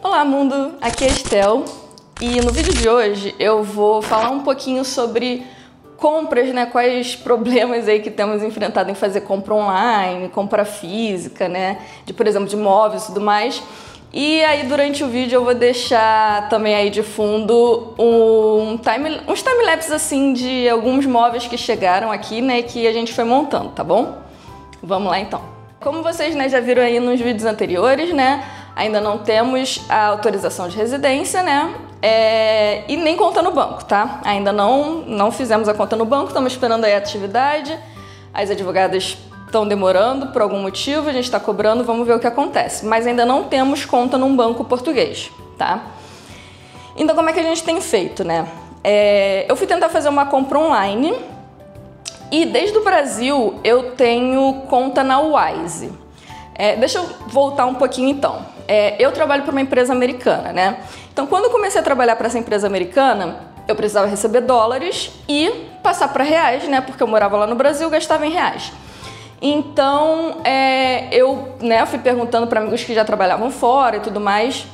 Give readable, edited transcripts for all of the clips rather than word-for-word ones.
Olá mundo, aqui é a Estel e no vídeo de hoje eu vou falar um pouquinho sobre compras, né? Quais problemas aí que temos enfrentado em fazer compra online, compra física, né? Por exemplo, de móveis e tudo mais. E aí durante o vídeo eu vou deixar também aí de fundo uns timelapses assim de alguns móveis que chegaram aqui, né? Que a gente foi montando, tá bom? Vamos lá então. Como vocês, né, já viram aí nos vídeos anteriores, né? Ainda não temos a autorização de residência, né? E nem conta no banco, tá? Ainda não fizemos a conta no banco, estamos esperando aí a atividade. As advogadas estão demorando por algum motivo, a gente está cobrando, vamos ver o que acontece. Mas ainda não temos conta num banco português, tá? Então como é que a gente tem feito, né? Eu fui tentar fazer uma compra online e desde o Brasil eu tenho conta na Wise. Deixa eu voltar um pouquinho então. Eu trabalho para uma empresa americana, né? Então, quando eu comecei a trabalhar para essa empresa americana, eu precisava receber dólares e passar para reais, né? Porque eu morava lá no Brasil, gastava em reais. Então, eu fui perguntando para amigos que já trabalhavam fora e tudo mais.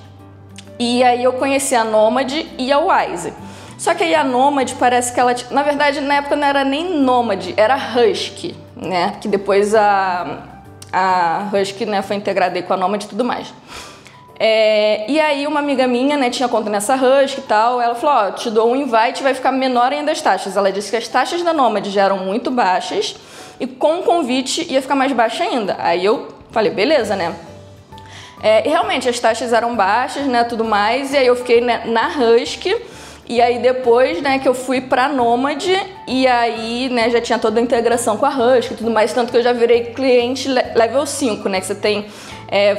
E aí eu conheci a Nomad e a Wise. Só que aí a Nomad parece que ela... Na verdade, na época não era nem Nomad, era Husky, né? Que depois a Husky, né, foi integrada aí com a Nomad e tudo mais. E aí uma amiga minha, né, tinha conta nessa Husky e tal, ela falou, ó, te dou um invite, vai ficar menor ainda as taxas. Ela disse que as taxas da Nomad já eram muito baixas e com o convite ia ficar mais baixa ainda. Aí eu falei, beleza, né? E realmente as taxas eram baixas, né, tudo mais, e aí eu fiquei, né, na Husky. E aí depois, né, que eu fui pra Nomad e aí, né, já tinha toda a integração com a Husky e tudo mais, tanto que eu já virei cliente level 5, né, que você tem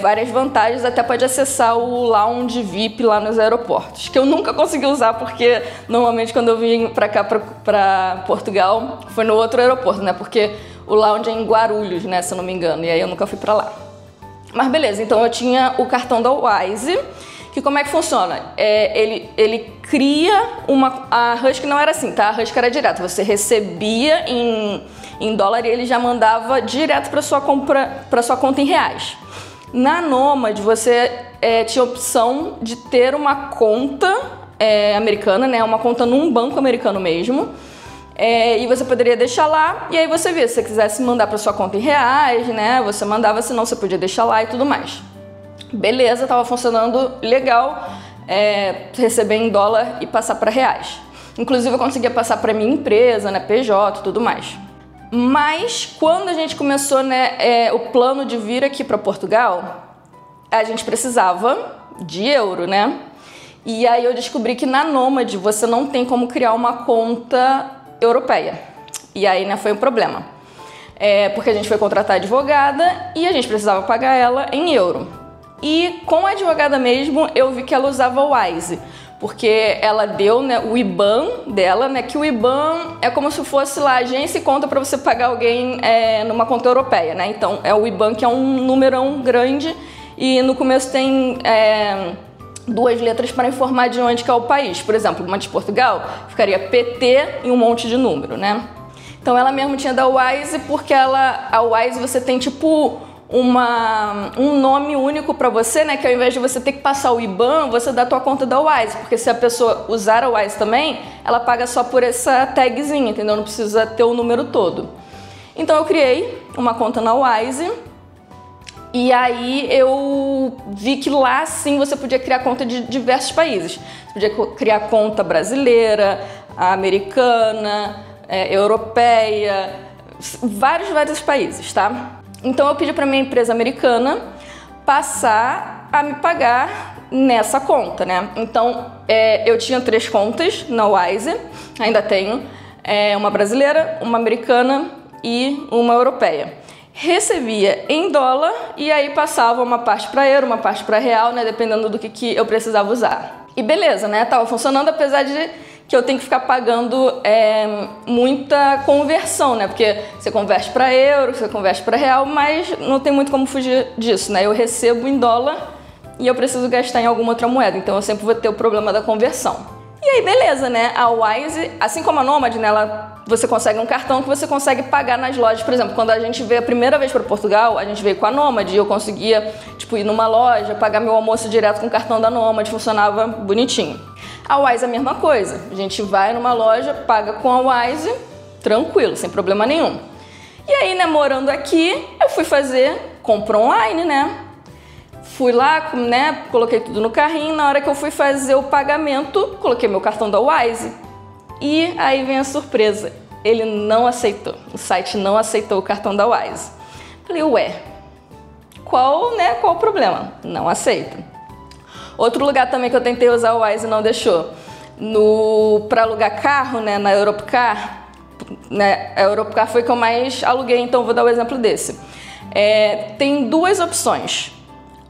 várias vantagens, até pode acessar o Lounge VIP lá nos aeroportos, que eu nunca consegui usar porque normalmente quando eu vim pra cá, pra Portugal, foi no outro aeroporto, né, porque o Lounge é em Guarulhos, né, se eu não me engano, e aí eu nunca fui pra lá. Mas beleza, então eu tinha o cartão da Wise, que como é que funciona? Ele cria a Husky não era assim, tá? A Husky era direto, você recebia em dólar e ele já mandava direto para sua conta em reais. Na Nomad você tinha a opção de ter uma conta americana, né? Uma conta num banco americano mesmo. E você poderia deixar lá e aí você via, se você quisesse mandar para sua conta em reais, né? Você mandava, senão você podia deixar lá e tudo mais. Beleza, tava funcionando legal, receber em dólar e passar para reais. Inclusive eu conseguia passar para minha empresa, né, PJ e tudo mais. Mas quando a gente começou, né, o plano de vir aqui para Portugal, a gente precisava de euro, né? E aí eu descobri que na Nomad você não tem como criar uma conta europeia. E aí, né, foi um problema. Porque a gente foi contratar advogada e a gente precisava pagar ela em euro. E com a advogada mesmo, eu vi que ela usava o Wise, porque ela deu, né, o IBAN dela, né, que o IBAN é como se fosse lá agência e conta para você pagar alguém numa conta europeia, né? Então é o IBAN que é um numerão grande e no começo tem duas letras para informar de onde que é o país. Por exemplo, uma de Portugal ficaria PT e um monte de número, né? Então ela mesmo tinha da Wise porque a Wise você tem tipo um nome único para você, né? Que ao invés de você ter que passar o IBAN, você dá a tua conta da Wise, porque se a pessoa usar a Wise também, ela paga só por essa tagzinha, entendeu? Não precisa ter o número todo. Então eu criei uma conta na Wise e aí eu vi que lá sim você podia criar conta de diversos países. Você podia criar conta brasileira, americana, europeia, vários países, tá? Então eu pedi para minha empresa americana passar a me pagar nessa conta, né? Então eu tinha 3 contas na Wise, ainda tenho, uma brasileira, uma americana e uma europeia. Recebia em dólar e aí passava uma parte para euro, uma parte para real, né? Dependendo do que eu precisava usar. E beleza, né? Tava funcionando, apesar de que eu tenho que ficar pagando muita conversão, né? Porque você converte para euro, você converte para real, mas não tem muito como fugir disso, né? Eu recebo em dólar e eu preciso gastar em alguma outra moeda, então eu sempre vou ter o problema da conversão. E aí, beleza, né? A Wise, assim como a Nomad, né, você consegue um cartão que você consegue pagar nas lojas. Por exemplo, quando a gente veio a primeira vez para Portugal, a gente veio com a Nomad e eu conseguia, tipo, ir numa loja, pagar meu almoço direto com o cartão da Nomad, funcionava bonitinho. A Wise é a mesma coisa. A gente vai numa loja, paga com a Wise, tranquilo, sem problema nenhum. E aí, né, morando aqui, eu fui fazer compra online, né? Fui lá, né, coloquei tudo no carrinho, na hora que eu fui fazer o pagamento, coloquei meu cartão da Wise. E aí vem a surpresa, ele não aceitou, o site não aceitou o cartão da Wise. Falei, ué, qual o problema? Não aceita. Outro lugar também que eu tentei usar o Wise e não deixou, para alugar carro, né, na Europcar, né, a Europcar foi que eu mais aluguei, então vou dar o exemplo desse. Tem duas opções.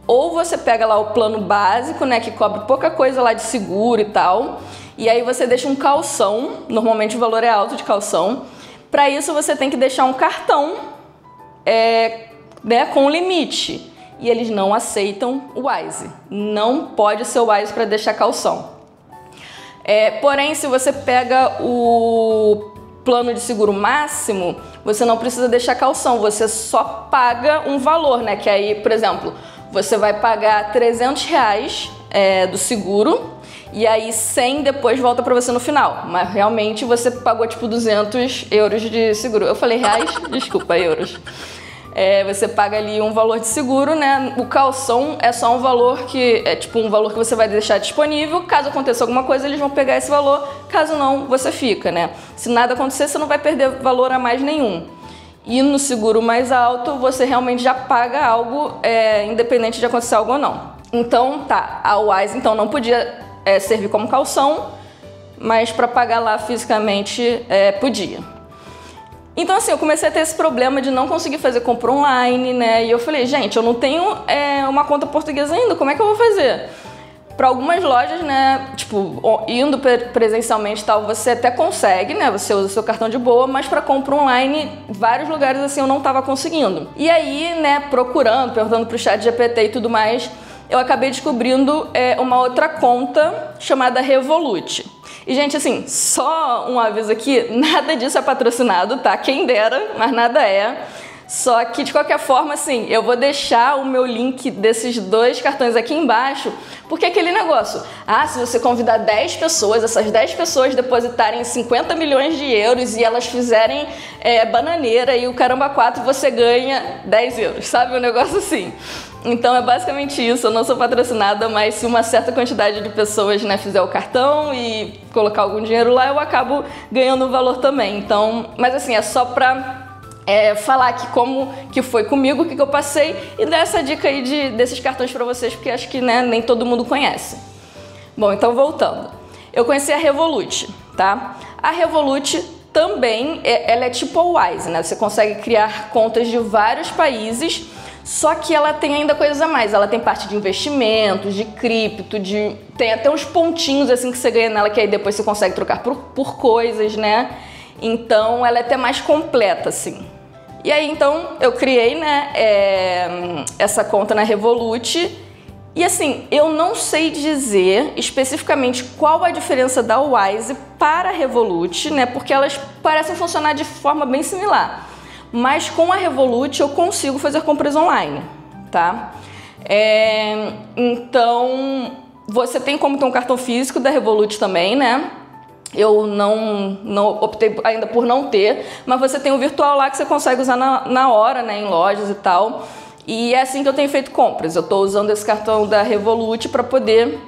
Ou você pega lá o plano básico, né, que cobre pouca coisa lá de seguro e tal, e aí você deixa um calção, normalmente o valor é alto de calção. Para isso você tem que deixar um cartão né, com limite, e eles não aceitam o Wise. Não pode ser o Wise para deixar calção. Porém, se você pega o plano de seguro máximo, você não precisa deixar calção, você só paga um valor, né? Que aí, por exemplo, você vai pagar R$300 do seguro e aí 100 depois volta para você no final. Mas realmente você pagou tipo 200 euros de seguro. Eu falei reais? Desculpa, euros. Você paga ali um valor de seguro, né? O calção é só um valor que é tipo um valor que você vai deixar disponível. Caso aconteça alguma coisa, eles vão pegar esse valor. Caso não, você fica, né? Se nada acontecer, você não vai perder valor a mais nenhum. E no seguro mais alto, você realmente já paga algo, independente de acontecer algo ou não. Então, tá, a Wise então não podia servir como calção, mas para pagar lá fisicamente podia. Então, assim, eu comecei a ter esse problema de não conseguir fazer compra online, né? E eu falei, gente, eu não tenho uma conta portuguesa ainda, como é que eu vou fazer? Para algumas lojas, né, tipo, indo presencialmente e tal, você até consegue, né, você usa o seu cartão de boa, mas para compra online, vários lugares assim eu não tava conseguindo. E aí, né, perguntando pro ChatGPT e tudo mais, eu acabei descobrindo uma outra conta chamada Revolut. E, gente, assim, só um aviso aqui, nada disso é patrocinado, tá? Quem dera, mas nada é. Só que, de qualquer forma, assim, eu vou deixar o meu link desses dois cartões aqui embaixo, porque aquele negócio, se você convidar 10 pessoas, essas 10 pessoas depositarem 50 milhões de euros e elas fizerem bananeira e o caramba 4, você ganha 10 euros, sabe? Um negócio assim. Então é basicamente isso, eu não sou patrocinada, mas se uma certa quantidade de pessoas, né, fizer o cartão e colocar algum dinheiro lá, eu acabo ganhando um valor também. Então, mas assim, é só pra falar aqui como que foi comigo, o que eu passei e dar essa dica aí desses cartões pra vocês, porque acho que, né, nem todo mundo conhece. Bom, então voltando. Eu conheci a Revolut, tá? A Revolut também, ela é tipo a Wise, né? Você consegue criar contas de vários países, só que ela tem ainda coisas a mais. Ela tem parte de investimentos, de cripto, tem até uns pontinhos assim que você ganha nela, que aí depois você consegue trocar por coisas, né? Então ela é até mais completa, assim. E aí então eu criei, né, essa conta na Revolut. E assim, eu não sei dizer especificamente qual a diferença da Wise para a Revolut, né? Porque elas parecem funcionar de forma bem similar. Mas com a Revolut eu consigo fazer compras online, tá? Então, você tem como ter um cartão físico da Revolut também, né? Eu não optei ainda por não ter, mas você tem o virtual lá que você consegue usar na hora, né? Em lojas e tal. E é assim que eu tenho feito compras. Eu tô usando esse cartão da Revolut para poder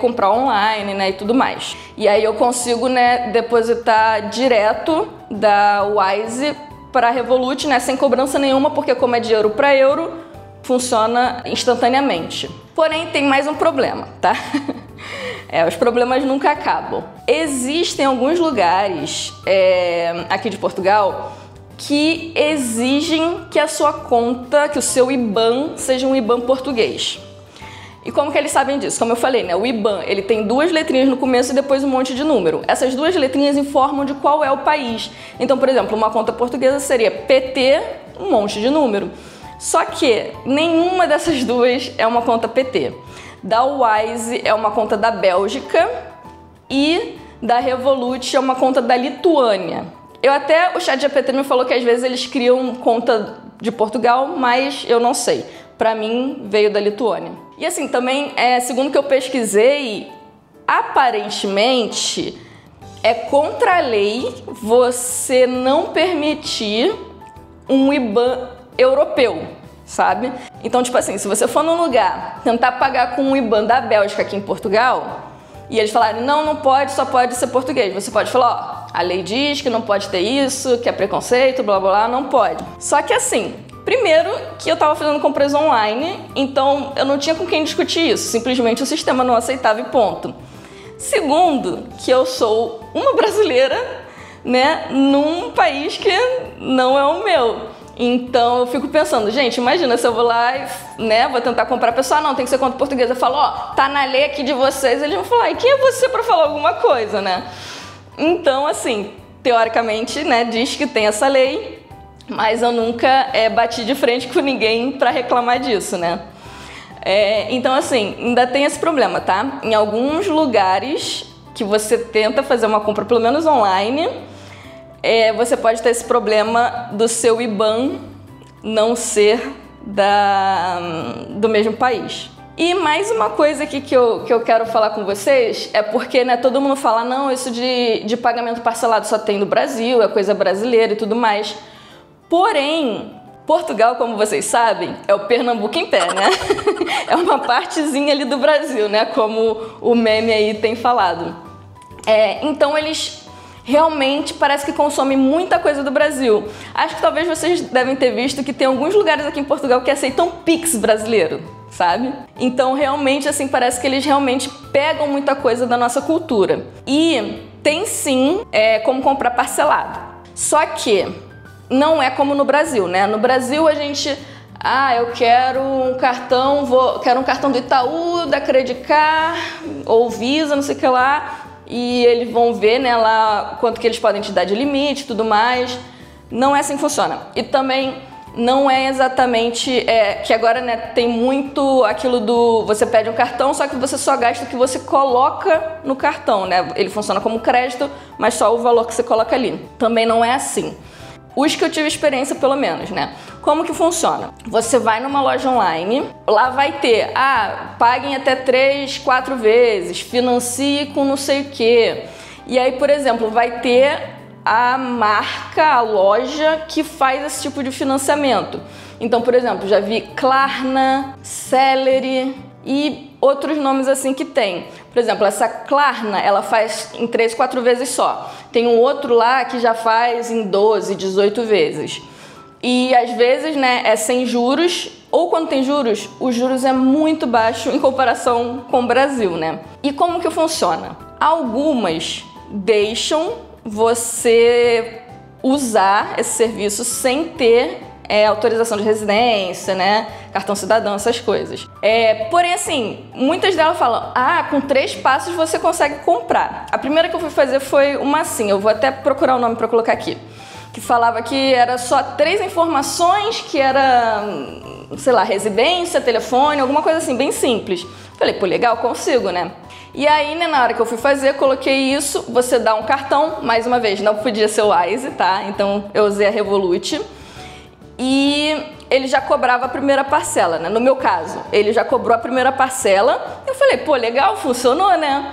comprar online, né, e tudo mais. E aí eu consigo, né, depositar direto da Wise para a Revolut, né, sem cobrança nenhuma, porque como é de euro para euro, funciona instantaneamente. Porém, tem mais um problema, tá? Os problemas nunca acabam. Existem alguns lugares aqui de Portugal que exigem que a sua conta, que o seu IBAN seja um IBAN português. E como que eles sabem disso? Como eu falei, né, o IBAN, ele tem duas letrinhas no começo e depois um monte de número. Essas duas letrinhas informam de qual é o país. Então, por exemplo, uma conta portuguesa seria PT, um monte de número. Só que nenhuma dessas duas é uma conta PT. Da Wise é uma conta da Bélgica e da Revolut é uma conta da Lituânia. O ChatGPT me falou que às vezes eles criam conta de Portugal, mas eu não sei. Pra mim, veio da Lituânia. E assim, também, segundo o que eu pesquisei, aparentemente é contra a lei você não permitir um IBAN europeu, sabe? Então, tipo assim, se você for num lugar tentar pagar com um IBAN da Bélgica aqui em Portugal, e eles falarem, não pode, só pode ser português. Você pode falar, a lei diz que não pode ter isso, que é preconceito, blá blá blá, não pode. Só que assim, primeiro que eu tava fazendo compras online, então eu não tinha com quem discutir isso, simplesmente o sistema não aceitava e ponto. Segundo, que eu sou uma brasileira, né, num país que não é o meu. Então eu fico pensando, gente, imagina se eu vou lá e, né, vou tentar comprar, a pessoa, não, tem que ser conta portuguesa. Eu falo, tá na lei aqui de vocês, eles vão falar, e quem é você pra falar alguma coisa, né? Então, assim, teoricamente, né, diz que tem essa lei, mas eu nunca bati de frente com ninguém pra reclamar disso, né? Então, assim, ainda tem esse problema, tá? Em alguns lugares que você tenta fazer uma compra, pelo menos online, você pode ter esse problema do seu IBAN não ser do mesmo país. E mais uma coisa aqui que eu quero falar com vocês é porque, né, todo mundo fala, não, isso de pagamento parcelado só tem no Brasil, é coisa brasileira e tudo mais. Porém, Portugal, como vocês sabem, é o Pernambuco em pé, né? É uma partezinha ali do Brasil, né? Como o meme aí tem falado. Então eles realmente parece que consomem muita coisa do Brasil. Acho que talvez vocês devem ter visto que tem alguns lugares aqui em Portugal que aceitam Pix brasileiro, sabe? Então realmente assim parece que eles realmente pegam muita coisa da nossa cultura. E tem sim como comprar parcelado. Só que não é como no Brasil, né? No Brasil a gente, eu quero um cartão, quero um cartão do Itaú, da Credicar ou Visa, não sei o que lá. E eles vão ver, né, lá quanto que eles podem te dar de limite e tudo mais. Não é assim que funciona. E também não é exatamente... que agora, né, tem muito aquilo do... Você pede um cartão, só que você só gasta o que você coloca no cartão, né? Ele funciona como crédito, mas só o valor que você coloca ali. Também não é assim. Os que eu tive experiência, pelo menos, né? Como que funciona? Você vai numa loja online, lá vai ter, paguem até 3, 4 vezes, financie com não sei o quê. E aí, por exemplo, vai ter a marca, a loja que faz esse tipo de financiamento. Então, por exemplo, já vi Klarna, Celery e outros nomes assim que tem. Por exemplo, essa Klarna, ela faz em 3, 4 vezes só. Tem um outro lá que já faz em 12, 18 vezes. E às vezes, né, é sem juros, ou quando tem juros, os juros é muito baixo em comparação com o Brasil, né? E como que funciona? Algumas deixam você usar esse serviço sem ter autorização de residência, né? Cartão cidadão, essas coisas. Porém, assim, muitas delas falam, com 3 passos você consegue comprar. A primeira que eu fui fazer foi uma assim, eu vou até procurar o nome para colocar aqui, que falava que era só 3 informações, que era, sei lá, residência, telefone, alguma coisa assim, bem simples. Falei, pô, legal, consigo, né? E aí, né, na hora que eu fui fazer, coloquei isso, você dá um cartão, mais uma vez, não podia ser o Wise, tá? Então eu usei a Revolut. E ele já cobrava a primeira parcela, né? No meu caso, ele já cobrou a primeira parcela. Eu falei, pô, legal, funcionou, né?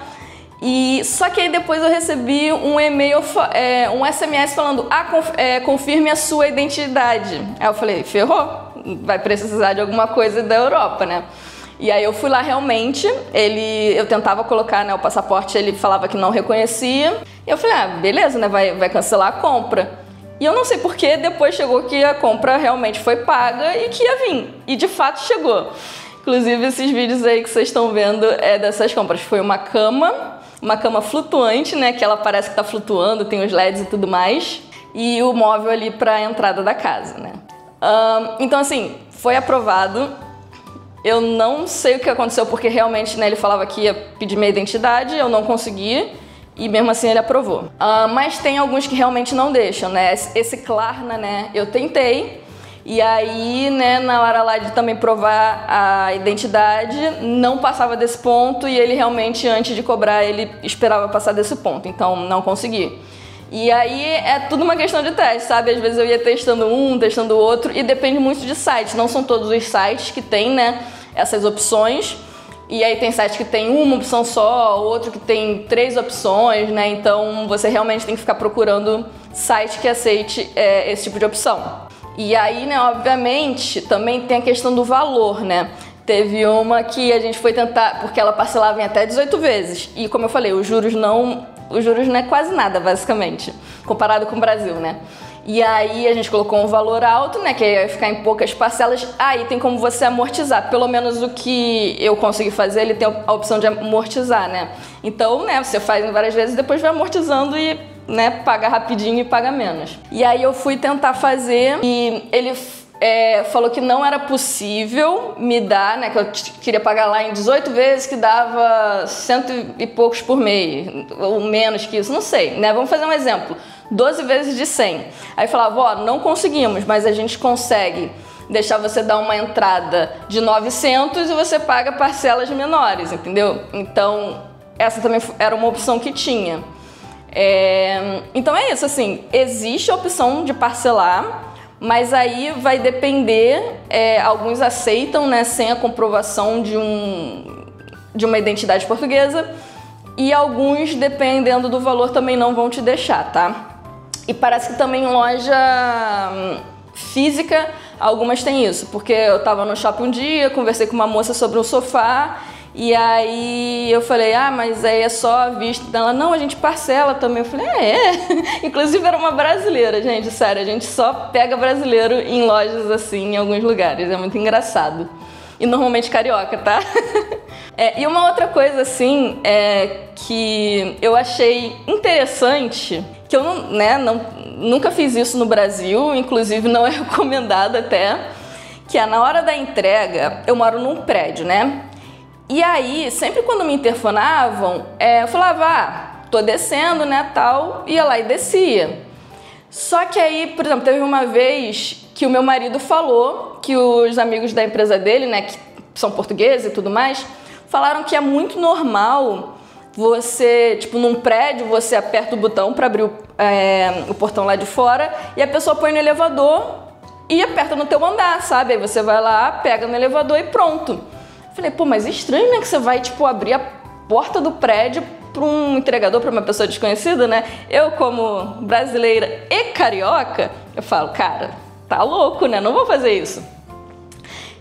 Só que aí depois eu recebi um e-mail, um SMS falando, confirme a sua identidade. Aí eu falei, ferrou, vai precisar de alguma coisa da Europa, né? E aí eu fui lá realmente, eu tentava colocar, né, o passaporte, ele falava que não reconhecia. E eu falei, beleza, né, vai cancelar a compra. E eu não sei porque depois chegou que a compra realmente foi paga e que ia vir. E de fato chegou. Inclusive esses vídeos aí que vocês estão vendo dessas compras. Foi uma cama flutuante, né? Que ela parece que tá flutuando, tem os LEDs e tudo mais. E o móvel ali para a entrada da casa, né? Então assim, foi aprovado. Eu não sei o que aconteceu porque realmente, né, ele falava que ia pedir minha identidade, eu não consegui. E mesmo assim ele aprovou. Mas tem alguns que realmente não deixam, né? Esse Klarna, né? Eu tentei, E aí, né, na hora lá de também provar a identidade, não passava desse ponto e ele realmente, antes de cobrar, ele esperava passar desse ponto, então não consegui. E aí é tudo uma questão de teste, sabe? Às vezes eu ia testando um, testando o outro, e depende muito de site. Não são todos os sites que tem, né, essas opções. E aí tem site que tem uma opção só, outro que tem 3 opções, né? Então você realmente tem que ficar procurando site que aceite esse tipo de opção. E aí, né, obviamente, também tem a questão do valor, né? Teve uma que a gente foi tentar, porque ela parcelava em até 18 vezes. E como eu falei, os juros não é quase nada, basicamente, comparado com o Brasil, né? E aí a gente colocou um valor alto, né, que aí vai ficar em poucas parcelas. Aí tem como você amortizar. Pelo menos o que eu consegui fazer, ele tem a opção de amortizar, né? Então, né, você faz várias vezes e depois vai amortizando e, né, paga rapidinho e paga menos. E aí eu fui tentar fazer e ele falou que não era possível me dar, né, que eu queria pagar lá em 18 vezes, que dava 100 e poucos por mês, ou menos que isso, não sei, né? Vamos fazer um exemplo, 12 vezes de 100. Aí falava, ó, não conseguimos, mas a gente consegue deixar você dar uma entrada de 900 e você paga parcelas menores, entendeu? Então, essa também era uma opção que tinha. Então é isso, assim, existe a opção de parcelar, mas aí vai depender, alguns aceitam, né, sem a comprovação de uma identidade portuguesa, e alguns, dependendo do valor, também não vão te deixar, tá? E parece que também em loja física, algumas têm isso, porque eu tava no shopping um dia, conversei com uma moça sobre um sofá, e aí eu falei, mas aí é só à vista. Ela, não, a gente parcela também. Eu falei, Inclusive era uma brasileira, gente, sério, a gente só pega brasileiro em lojas assim, em alguns lugares, é muito engraçado. E normalmente carioca, tá? E uma outra coisa assim, que eu achei interessante, que eu nunca fiz isso no Brasil, inclusive não é recomendado até, que é na hora da entrega, eu moro num prédio, né? E aí, sempre quando me interfonavam, eu falava, tô descendo, né, tal, ia lá e descia. Só que aí, por exemplo, teve uma vez que o meu marido falou que os amigos da empresa dele, né, que são portugueses e tudo mais, falaram que é muito normal você, tipo, num prédio, você aperta o botão para abrir o portão lá de fora e a pessoa põe no elevador e aperta no teu andar, sabe? Aí você vai lá, pega no elevador e pronto. Falei, pô, mas estranho, né, que você vai, tipo, abrir a porta do prédio para um entregador, para uma pessoa desconhecida, né? Eu, como brasileira e carioca, eu falo, cara, tá louco, né? Não vou fazer isso.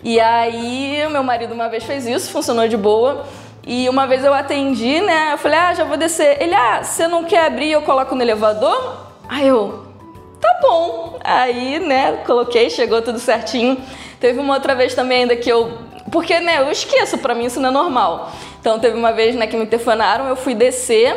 E aí, meu marido uma vez fez isso, funcionou de boa. E uma vez eu atendi, né? Eu falei, já vou descer. Ele, você não quer abrir, eu coloco no elevador? Aí eu, tá bom. Aí, né, coloquei, chegou tudo certinho. Teve uma outra vez também ainda que porque, né, eu esqueço, pra mim isso não é normal. Então teve uma vez, né, que me interfonaram, eu fui descer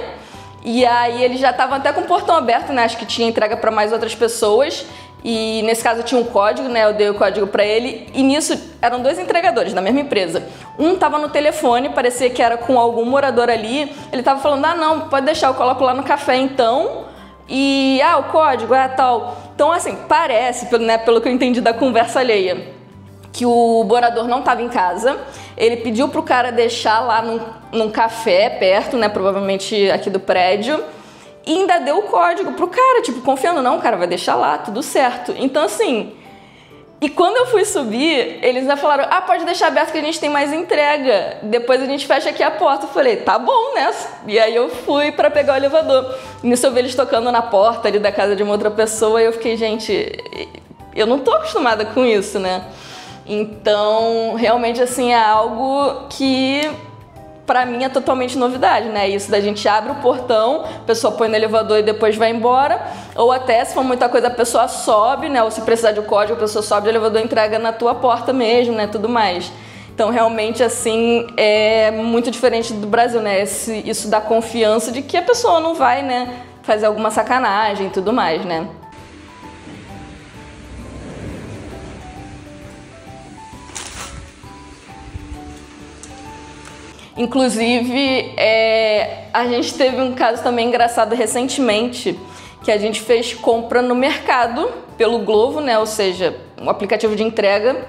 e aí eles já estavam até com o portão aberto, né, acho que tinha entrega pra mais outras pessoas e nesse caso tinha um código, né, eu dei o código pra ele e nisso eram 2 entregadores da mesma empresa. Um tava no telefone, parecia que era com algum morador ali, ele tava falando, não, pode deixar, eu coloco lá no café então e, o código, tal. Então assim, parece, né, pelo que eu entendi da conversa alheia, que o morador não estava em casa, ele pediu pro cara deixar lá num café perto, né, provavelmente aqui do prédio, e ainda deu o código pro cara, tipo, confiando, não, o cara vai deixar lá, tudo certo. Então, assim, e quando eu fui subir, eles ainda falaram, pode deixar aberto que a gente tem mais entrega, depois a gente fecha aqui a porta. Eu falei, tá bom, né? E aí eu fui pra pegar o elevador. Nisso eu vi eles tocando na porta ali da casa de uma outra pessoa, e eu fiquei, gente, eu não tô acostumada com isso, né? Então, realmente, assim, é algo que pra mim é totalmente novidade, né? Isso da gente abre o portão, a pessoa põe no elevador e depois vai embora, ou até, se for muita coisa, a pessoa sobe, né? Ou se precisar de código, a pessoa sobe, o elevador entrega na tua porta mesmo, né? Tudo mais. Então, realmente, assim, é muito diferente do Brasil, né? Isso dá confiança de que a pessoa não vai, né, fazer alguma sacanagem e tudo mais, né? Inclusive, a gente teve um caso também engraçado recentemente, que a gente fez compra no mercado, pelo Glovo, né? Ou seja, um aplicativo de entrega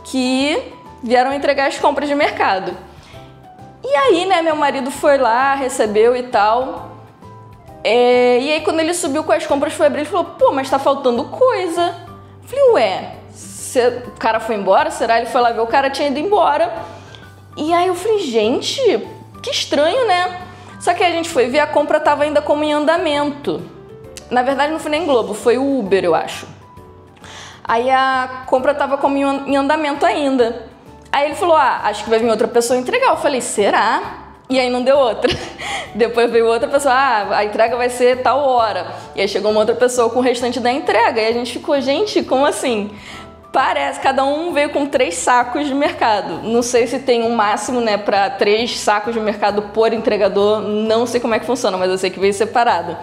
que vieram entregar as compras de mercado. E aí, né, meu marido foi lá, recebeu e tal. E aí quando ele subiu com as compras, foi abrir e falou, pô, mas tá faltando coisa. Eu falei, ué, o cara foi embora? Será? Ele foi lá ver, o cara tinha ido embora. E aí eu falei, gente, que estranho, né? Só que a gente foi ver, a compra tava ainda como em andamento. Na verdade não foi nem Globo, foi o Uber, eu acho. Aí a compra tava como em andamento ainda. Aí ele falou, acho que vai vir outra pessoa entregar. Eu falei, será? E aí não deu outra. Depois veio outra pessoa, a entrega vai ser tal hora. E aí chegou uma outra pessoa com o restante da entrega. E a gente ficou, gente, como assim? Parece, cada um veio com 3 sacos de mercado. Não sei se tem um máximo, né, para 3 sacos de mercado por entregador. Não sei como é que funciona, mas eu sei que veio separado.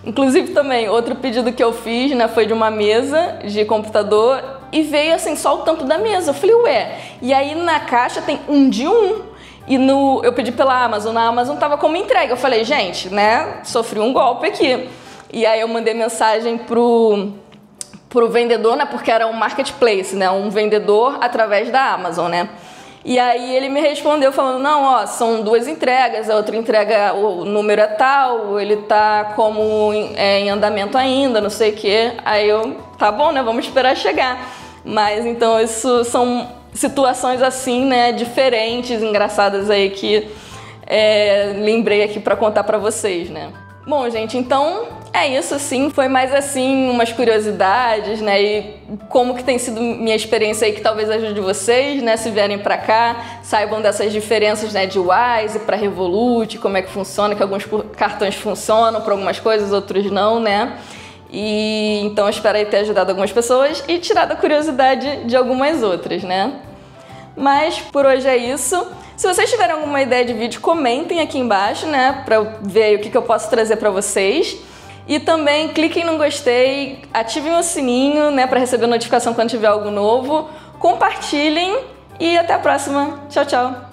Inclusive também, outro pedido que eu fiz, né, foi de uma mesa de computador e veio assim, só o tampo da mesa. Eu falei, ué, e aí na caixa tem um de um. E eu pedi pela Amazon, na Amazon tava como entrega. Eu falei, gente, né, sofri um golpe aqui. E aí eu mandei mensagem pro vendedor, né, porque era um marketplace, né, um vendedor através da Amazon, né. E aí ele me respondeu falando, não, são 2 entregas, a outra entrega, o número é tal, ele tá como em andamento ainda, não sei o quê. Aí eu, tá bom, né, vamos esperar chegar. Mas então isso são situações assim, né, diferentes, engraçadas aí que lembrei aqui pra contar pra vocês, né. Bom, gente, então é isso, assim, foi mais assim umas curiosidades, né, e como que tem sido minha experiência aí que talvez ajude vocês, né, se vierem pra cá, saibam dessas diferenças, né, de Wise pra Revolut, como é que funciona, que alguns cartões funcionam pra algumas coisas, outros não, né. E então eu espero aí ter ajudado algumas pessoas e tirado a curiosidade de algumas outras, né. Mas por hoje é isso. Se vocês tiverem alguma ideia de vídeo, comentem aqui embaixo, né, pra eu ver aí o que eu posso trazer pra vocês. E também cliquem no gostei, ativem o sininho, né, pra receber notificação quando tiver algo novo. Compartilhem e até a próxima. Tchau, tchau!